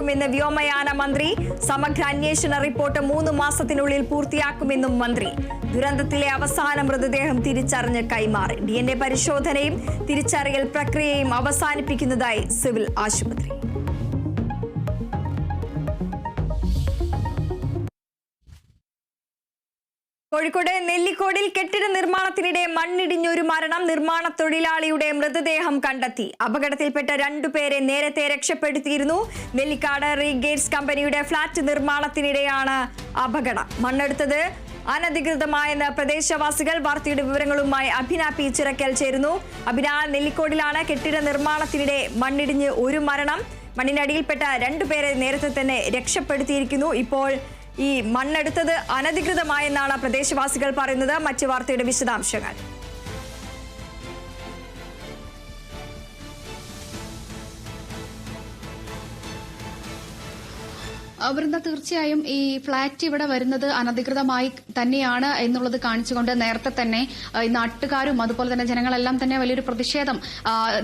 െന്ന് വ്യോമയാന മന്ത്രി. സമഗ്ര അന്വേഷണ റിപ്പോർട്ട് 3 മാസത്തിനുള്ളിൽ പൂർത്തിയാക്കുമെന്നും മന്ത്രി. ദുരന്തത്തിലെ അവസാന മൃതദേഹം തിരിച്ചറിഞ്ഞ് കൈമാറി. DNA പരിശോധനയും തിരിച്ചറിയൽ പ്രക്രിയയും അവസാനിപ്പിക്കുന്നതായി സിവിൽ ആശുപത്രി. കോഴിക്കോട് നെല്ലിക്കോടിൽ കെട്ടിട നിർമ്മാണത്തിനിടെ മണ്ണിടിഞ്ഞൊരു മരണം. നിർമ്മാണ തൊഴിലാളിയുടെ മൃതദേഹം കണ്ടെത്തി. അപകടത്തിൽപ്പെട്ട 2 പേരെ നേരത്തെ രക്ഷപ്പെടുത്തിയിരുന്നു. നെല്ലിക്കാട് റീഗേറ്റ്സ് കമ്പനിയുടെ ഫ്ളാറ്റ് നിർമ്മാണത്തിനിടെയാണ് അപകടം. മണ്ണെടുത്തത് അനധികൃതമായെന്ന് പ്രദേശവാസികൾ. വാർത്തയുടെ വിവരങ്ങളുമായി അഭിന പി ചിറക്കൽ ചേരുന്നു. അഭിന, നെല്ലിക്കോടിലാണ് കെട്ടിട നിർമ്മാണത്തിനിടെ മണ്ണിടിഞ്ഞ് ഒരു മരണം. മണ്ണിനടിയിൽപ്പെട്ട 2 പേരെ നേരത്തെ തന്നെ രക്ഷപ്പെടുത്തിയിരിക്കുന്നു. ഇപ്പോൾ ഈ മണ്ണെടുത്തത് അനധികൃതമായെന്നാണ് പ്രദേശവാസികൾ പറയുന്നത്. മറ്റു വാർത്തയുടെ വിശദാംശങ്ങൾ. വൃന്ദ, തീർച്ചയായും ഈ ഫ്ളാറ്റ് ഇവിടെ വരുന്നത് അനധികൃതമായി തന്നെയാണ് എന്നുള്ളത് കാണിച്ചുകൊണ്ട് നേരത്തെ തന്നെ നാട്ടുകാരും അതുപോലെ തന്നെ ജനങ്ങളെല്ലാം തന്നെ വലിയൊരു പ്രതിഷേധം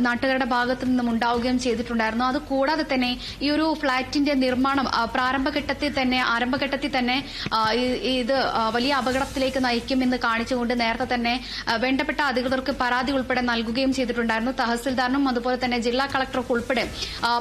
നാട്ടുകാരുടെ ഭാഗത്തു നിന്നും ഉണ്ടാവുകയും ചെയ്തിട്ടുണ്ടായിരുന്നു. അതുകൂടാതെ തന്നെ ഈ ഒരു ഫ്ളാറ്റിന്റെ നിർമ്മാണം ആരംഭഘട്ടത്തിൽ തന്നെ ഇത് വലിയ അപകടത്തിലേക്ക് നയിക്കുമെന്ന് കാണിച്ചുകൊണ്ട് നേരത്തെ തന്നെ വേണ്ടപ്പെട്ട അധികൃതർക്ക് പരാതി ഉൾപ്പെടെ നൽകുകയും ചെയ്തിട്ടുണ്ടായിരുന്നു. തഹസിൽദാറിനും അതുപോലെ തന്നെ ജില്ലാ കളക്ടർക്ക് ഉൾപ്പെടെ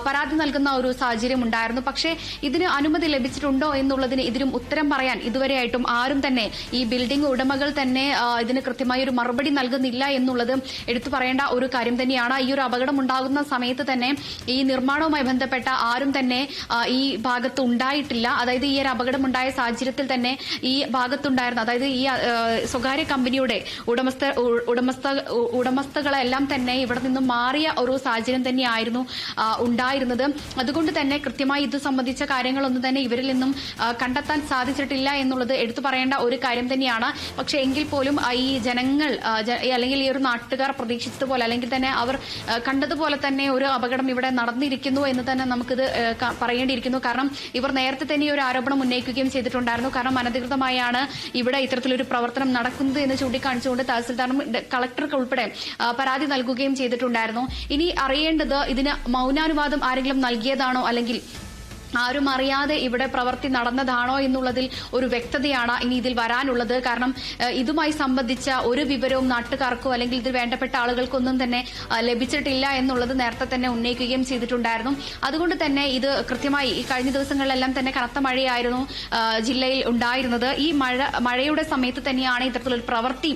പരാതി നൽകുന്ന ഒരു സാഹചര്യം ഉണ്ടായിരുന്നു. പക്ഷേ ഇതിന് അനുമതി ലഭിച്ചിട്ടുണ്ടോ എന്നുള്ളതിന് ഇതിനും ഉത്തരം പറയാൻ ഇതുവരെയായിട്ടും ആരും തന്നെ ഈ ബിൽഡിംഗ് ഉടമകൾ തന്നെ ഇതിന് കൃത്യമായ ഒരു മറുപടി നൽകുന്നില്ല എന്നുള്ളത് എടുത്തു പറയേണ്ട ഒരു കാര്യം തന്നെയാണ്. ഈ ഒരു അപകടം ഉണ്ടാകുന്ന സമയത്ത് തന്നെ ഈ നിർമ്മാണവുമായി ബന്ധപ്പെട്ട ആരും തന്നെ ഈ ഭാഗത്ത് ഉണ്ടായിട്ടില്ല. അതായത് ഈ ഒരു അപകടമുണ്ടായ സാഹചര്യത്തിൽ തന്നെ ഈ ഭാഗത്തുണ്ടായിരുന്ന, അതായത് ഈ സ്വകാര്യ കമ്പനിയുടെ ഉടമസ്ഥകളെല്ലാം തന്നെ ഇവിടെ നിന്നും മാറിയ ഒരു സാഹചര്യം തന്നെയായിരുന്നു ഉണ്ടായിരുന്നത്. അതുകൊണ്ട് തന്നെ കൃത്യമായി ഇത് സംബന്ധിച്ച കാര്യങ്ങളൊന്നും തന്നെ ഇവരിൽ നിന്നും കണ്ടെത്താൻ സാധിച്ചിട്ടില്ല എന്നുള്ളത് എടുത്തു പറയേണ്ട ഒരു കാര്യം തന്നെയാണ്. പക്ഷേ എങ്കിൽ പോലും ഈ ജനങ്ങൾ അല്ലെങ്കിൽ ഈ ഒരു നാട്ടുകാർ പ്രതീക്ഷിച്ചതുപോലെ അല്ലെങ്കിൽ തന്നെ അവർ കണ്ടതുപോലെ തന്നെ ഒരു അപകടം ഇവിടെ നടന്നിരിക്കുന്നു എന്ന് തന്നെ നമുക്കിത് പറയേണ്ടിയിരിക്കുന്നു. കാരണം ഇവർ നേരത്തെ തന്നെ ഒരു ആരോപണം ഉന്നയിക്കുകയും ചെയ്തിട്ടുണ്ടായിരുന്നു. കാരണം അനധികൃതമായാണ് ഇവിടെ ഇത്തരത്തിലൊരു പ്രവർത്തനം നടക്കുന്നത് എന്ന് ചൂണ്ടിക്കാണിച്ചുകൊണ്ട് തഹസിൽദാറും കളക്ടർക്ക് ഉൾപ്പെടെ പരാതി നൽകുകയും ചെയ്തിട്ടുണ്ടായിരുന്നു. ഇനി അറിയേണ്ടത് ഇതിന് മൗനാനുവാദം ആരെങ്കിലും നൽകിയതാണോ അല്ലെങ്കിൽ ആരും അറിയാതെ ഇവിടെ പ്രവൃത്തി നടന്നതാണോ എന്നുള്ളതിൽ ഒരു വ്യക്തതയാണ് ഇനി ഇതിൽ വരാനുള്ളത്. കാരണം ഇതുമായി സംബന്ധിച്ച ഒരു വിവരവും നാട്ടുകാർക്കോ അല്ലെങ്കിൽ ഇതിൽ വേണ്ടപ്പെട്ട ആളുകൾക്കൊന്നും തന്നെ ലഭിച്ചിട്ടില്ല എന്നുള്ളത് നേരത്തെ തന്നെ ഉന്നയിക്കുകയും ചെയ്തിട്ടുണ്ടായിരുന്നു. അതുകൊണ്ട് തന്നെ ഇത് കൃത്യമായി ഈ കഴിഞ്ഞ ദിവസങ്ങളിലെല്ലാം തന്നെ കനത്ത മഴയായിരുന്നു ജില്ലയിൽ ഉണ്ടായിരുന്നത്. ഈ മഴയുടെ സമയത്ത് തന്നെയാണ് ഇത്തരത്തിലൊരു പ്രവൃത്തി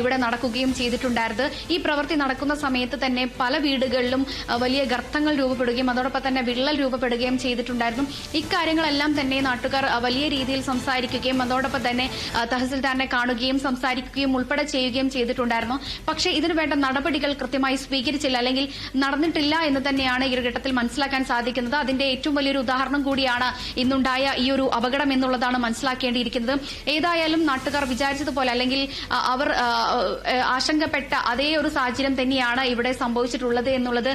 ഇവിടെ നടക്കുകയും ചെയ്തിട്ടുണ്ടായിരുന്നത്. ഈ പ്രവൃത്തി നടക്കുന്ന സമയത്ത് തന്നെ പല വീടുകളിലും വലിയ ഗർത്തങ്ങൾ രൂപപ്പെടുകയും അതോടൊപ്പം തന്നെ വിള്ളൽ രൂപപ്പെടുകയും ചെയ്തിട്ടുണ്ടായിരുന്നു. ഇക്കാര്യങ്ങളെല്ലാം തന്നെ നാട്ടുകാർ വലിയ രീതിയിൽ സംസാരിക്കുകയും അതോടൊപ്പം തന്നെ തഹസിൽദാറിനെ കാണുകയും സംസാരിക്കുകയും ഉൾപ്പെടെ ചെയ്യുകയും ചെയ്തിട്ടുണ്ടായിരുന്നു. പക്ഷേ ഇതിനു വേണ്ട നടപടികൾ കൃത്യമായി സ്വീകരിച്ചില്ല അല്ലെങ്കിൽ നടന്നിട്ടില്ല എന്ന് തന്നെയാണ് ഈ ഒരു ഘട്ടത്തിൽ മനസ്സിലാക്കാൻ സാധിക്കുന്നത്. അതിന്റെ ഏറ്റവും വലിയൊരു ഉദാഹരണം കൂടിയാണ് ഇന്നുണ്ടായ ഈ ഒരു അപകടം എന്നുള്ളതാണ് മനസ്സിലാക്കേണ്ടിയിരിക്കുന്നത്. ഏതായാലും നാട്ടുകാർ വിചാരിച്ചതുപോലെ അല്ലെങ്കിൽ അവർ ആശങ്കപ്പെട്ട അതേ ഒരു സാഹചര്യം തന്നെയാണ് ഇവിടെ സംഭവിച്ചിട്ടുള്ളത് എന്നുള്ളത്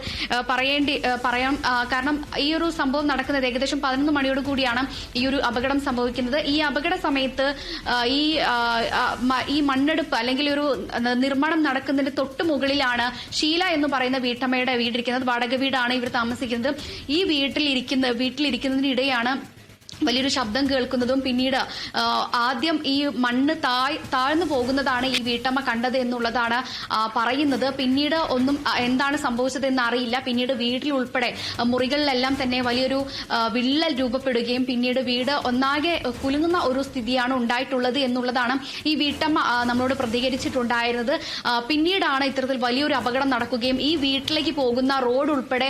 പറയാം. കാരണം ഈ ഒരു സംഭവം നടക്കുന്നത് ഏകദേശം 11 മണിയോട് കൂടിയാണ് ഈ ഒരു അപകടം സംഭവിക്കുന്നത്. ഈ അപകട സമയത്ത് ഈ മണ്ണെടുപ്പ് അല്ലെങ്കിൽ ഒരു നിർമ്മാണം നടക്കുന്നതിന്റെ തൊട്ടു മുകളിലാണ് ഷീല എന്ന് പറയുന്ന വീട്ടമ്മയുടെ വീടിരിക്കുന്നത്. വാടക വീടാണ് ഇവർ താമസിക്കുന്നത്. ഈ വീട്ടിലിരിക്കുന്നതിനിടെയാണ് വലിയൊരു ശബ്ദം കേൾക്കുന്നതും പിന്നീട് ആദ്യം ഈ മണ്ണ് താഴ്ന്നു പോകുന്നതാണ് ഈ വീട്ടമ്മ കണ്ടത് എന്നുള്ളതാണ് പറയുന്നത്. പിന്നീട് ഒന്നും എന്താണ് സംഭവിച്ചതെന്ന് അറിയില്ല. പിന്നീട് വീട്ടിൽ ഉൾപ്പെടെ മുറികളിലെല്ലാം തന്നെ വലിയൊരു വിള്ളൽ രൂപപ്പെടുകയും പിന്നീട് വീട് ഒന്നാകെ കുലുങ്ങുന്ന ഒരു സ്ഥിതിയാണ് ഉണ്ടായിട്ടുള്ളത് എന്നുള്ളതാണ് ഈ വീട്ടമ്മ നമ്മളോട് പ്രതികരിച്ചിട്ടുണ്ടായിരുന്നത്. പിന്നീടാണ് ഇത്തരത്തിൽ വലിയൊരു അപകടം നടക്കുകയും ഈ വീട്ടിലേക്ക് പോകുന്ന റോഡ് ഉൾപ്പെടെ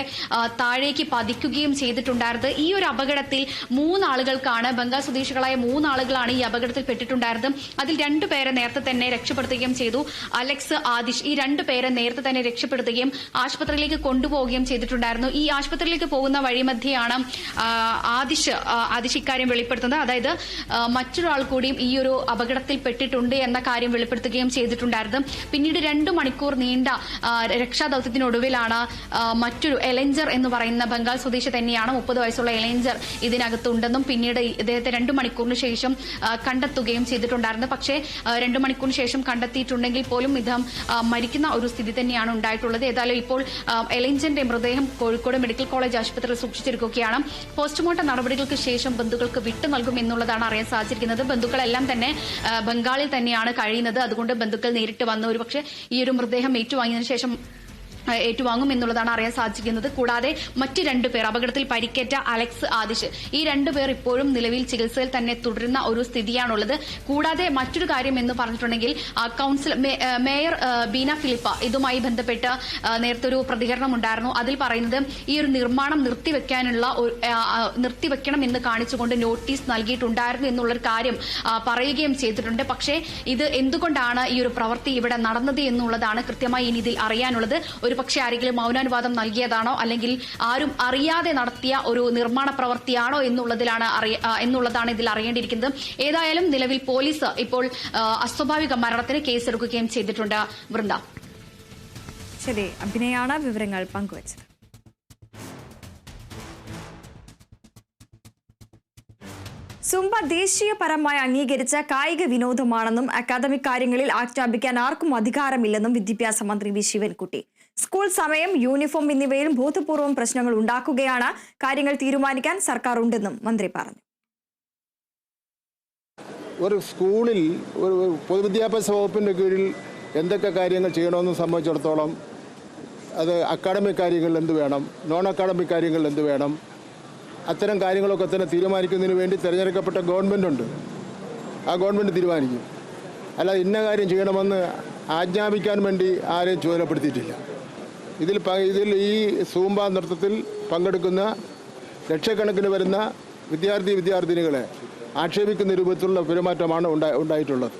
താഴേക്ക് പതിക്കുകയും ചെയ്തിട്ടുണ്ടായിരുന്നത്. ഈ ഒരു അപകടത്തിൽ 3 ആളുകൾക്കാണ്, ബംഗാൾ സ്വദേശികളായ 3 ആളുകളാണ് ഈ അപകടത്തിൽ പെട്ടിട്ടുണ്ടായിരുന്നത്. അതിൽ 2 പേരെ നേരത്തെ തന്നെ രക്ഷപ്പെടുത്തുകയും ചെയ്തു. അലക്സ്, ആദിഷ്, ഈ 2 പേരെ നേരത്തെ തന്നെ രക്ഷപ്പെടുത്തുകയും ആശുപത്രിയിലേക്ക് കൊണ്ടുപോവുകയും ചെയ്തിട്ടുണ്ടായിരുന്നു. ഈ ആശുപത്രിയിലേക്ക് പോകുന്ന വഴിമധ്യയാണ് ആദിഷ് ഇക്കാര്യം വെളിപ്പെടുത്തുന്നത്. അതായത് മറ്റൊരാൾ കൂടിയും ഈ ഒരു അപകടത്തിൽ പെട്ടിട്ടുണ്ട് എന്ന കാര്യം വെളിപ്പെടുത്തുകയും ചെയ്തിട്ടുണ്ടായിരുന്നു. പിന്നീട് 2 മണിക്കൂർ നീണ്ട രക്ഷാദൌത്യത്തിനൊടുവിലാണ് മറ്റൊരു എലഞ്ചർ എന്ന് പറയുന്ന ബംഗാൾ സ്വദേശി തന്നെയാണ് 30 വയസ്സുള്ള എലഞ്ചർ ഇതിനകത്തുണ്ടെന്നും പിന്നീട് ഇദ്ദേഹത്തെ 2 മണിക്കൂറിന് ശേഷം കണ്ടെത്തുകയും ചെയ്തിട്ടുണ്ടായിരുന്നത്. പക്ഷേ 2 മണിക്കൂറിന് ശേഷം കണ്ടെത്തിയിട്ടുണ്ടെങ്കിൽ പോലും ഇദ്ദേഹം മരിക്കുന്ന ഒരു സ്ഥിതി തന്നെയാണ് ഉണ്ടായിട്ടുള്ളത്. ഏതായാലും ഇപ്പോൾ എലഞ്ചന്റെ മൃതദേഹം കോഴിക്കോട് മെഡിക്കൽ കോളേജ് ആശുപത്രിയിൽ സൂക്ഷിച്ചിരിക്കുകയാണ്. പോസ്റ്റ്മോർട്ടം നടപടികൾക്ക് ശേഷം ബന്ധുക്കൾക്ക് വിട്ടുനൽകും എന്നുള്ളതാണ് അറിയാൻ സാധിച്ചിരിക്കുന്നത്. ബന്ധുക്കളെല്ലാം തന്നെ ബംഗാളിൽ തന്നെയാണ് കഴിയുന്നത്. അതുകൊണ്ട് ബന്ധുക്കൾ നേരിട്ട് വന്ന് ഒരുപക്ഷെ ഈ ഒരു മൃതദേഹം ഏറ്റുവാങ്ങിയതിനു ശേഷം ഏറ്റുവാങ്ങും എന്നുള്ളതാണ് അറിയാൻ സാധിക്കുന്നത്. കൂടാതെ മറ്റ് 2 പേർ, അപകടത്തിൽ പരിക്കേറ്റ അലക്സ്, ആദിഷ്, ഈ 2 പേർ ഇപ്പോഴും നിലവിൽ ചികിത്സയിൽ തന്നെ തുടരുന്ന ഒരു സ്ഥിതിയാണുള്ളത്. കൂടാതെ മറ്റൊരു കാര്യം എന്ന് പറഞ്ഞിട്ടുണ്ടെങ്കിൽ കൌൺസിൽ മേയർ ബീന ഫിലിപ്പ ഇതുമായി ബന്ധപ്പെട്ട് നേരത്തെ ഒരു പ്രതികരണം ഉണ്ടായിരുന്നു. അതിൽ പറയുന്നത് ഈ ഒരു നിർമ്മാണം നിർത്തിവെക്കണം എന്ന് കാണിച്ചുകൊണ്ട് നോട്ടീസ് നൽകിയിട്ടുണ്ടായിരുന്നു എന്നുള്ളൊരു കാര്യം പറയുകയും ചെയ്തിട്ടുണ്ട്. പക്ഷേ ഇത് എന്തുകൊണ്ടാണ് ഈ ഒരു പ്രവൃത്തി ഇവിടെ നടന്നത് എന്നുള്ളതാണ് കൃത്യമായി ഇനി ഇതിൽ അറിയാനുള്ളത്. ഒരു പക്ഷേ ആരെങ്കിലും മൗനാനുവാദം നൽകിയതാണോ അല്ലെങ്കിൽ ആരും അറിയാതെ നടത്തിയ ഒരു നിർമ്മാണ പ്രവൃത്തിയാണോ എന്നുള്ളതാണ് ഇതിൽ അറിയേണ്ടിയിരിക്കുന്നത്. ഏതായാലും നിലവിൽ പോലീസ് ഇപ്പോൾ അസ്വാഭാവിക മരണത്തിന് കേസെടുക്കുകയും ചെയ്തിട്ടുണ്ട്. വൃന്ദ. ശരി, അഭിനയാണ് വിവരങ്ങൾ പങ്കുവച്ചത്. സുംബ ദേശീയപരമായി അംഗീകരിച്ച കായിക വിനോദമാണെന്നും അക്കാദമിക് കാര്യങ്ങളിൽ ആജ്ഞാപിക്കാൻ ആർക്കും അധികാരമില്ലെന്നും വിദ്യാഭ്യാസ മന്ത്രി വി ശിവൻകുട്ടി. സ്കൂൾ സമയം, യൂണിഫോം എന്നിവയിൽ ബോധപൂർവം പ്രശ്നങ്ങൾ ഉണ്ടാക്കുകയാണ്. കാര്യങ്ങൾ തീരുമാനിക്കാൻ സർക്കാർ ഉണ്ടെന്നും മന്ത്രി പറഞ്ഞു. ഒരു സ്കൂളിൽ ഒരു പൊതുവിദ്യാഭ്യാസ വകുപ്പിൻ്റെ കീഴിൽ എന്തൊക്കെ കാര്യങ്ങൾ ചെയ്യണമെന്ന് സംബന്ധിച്ചിടത്തോളം അത് അക്കാഡമിക് കാര്യങ്ങളിൽ എന്ത് വേണം, നോൺ അക്കാഡമിക് കാര്യങ്ങളിൽ എന്ത് വേണം, അത്തരം കാര്യങ്ങളൊക്കെ തന്നെ തീരുമാനിക്കുന്നതിന് വേണ്ടി തിരഞ്ഞെടുക്കപ്പെട്ട ഗവൺമെൻറ്റുണ്ട്. ആ ഗവൺമെൻറ് തീരുമാനിക്കും. അല്ലാതെ ഇന്ന കാര്യം ചെയ്യണമെന്ന് ആജ്ഞാപിക്കാൻ വേണ്ടി ആരെയും ചുമതലപ്പെടുത്തിയിട്ടില്ല. ഇതിൽ ഈ സൂംബ നൃത്തത്തിൽ പങ്കെടുക്കുന്ന ലക്ഷക്കണക്കിന് വരുന്ന വിദ്യാർത്ഥിനികളെ ആക്ഷേപിക്കുന്ന രൂപത്തിലുള്ള പെരുമാറ്റമാണ് ഉണ്ടായിട്ടുള്ളത്.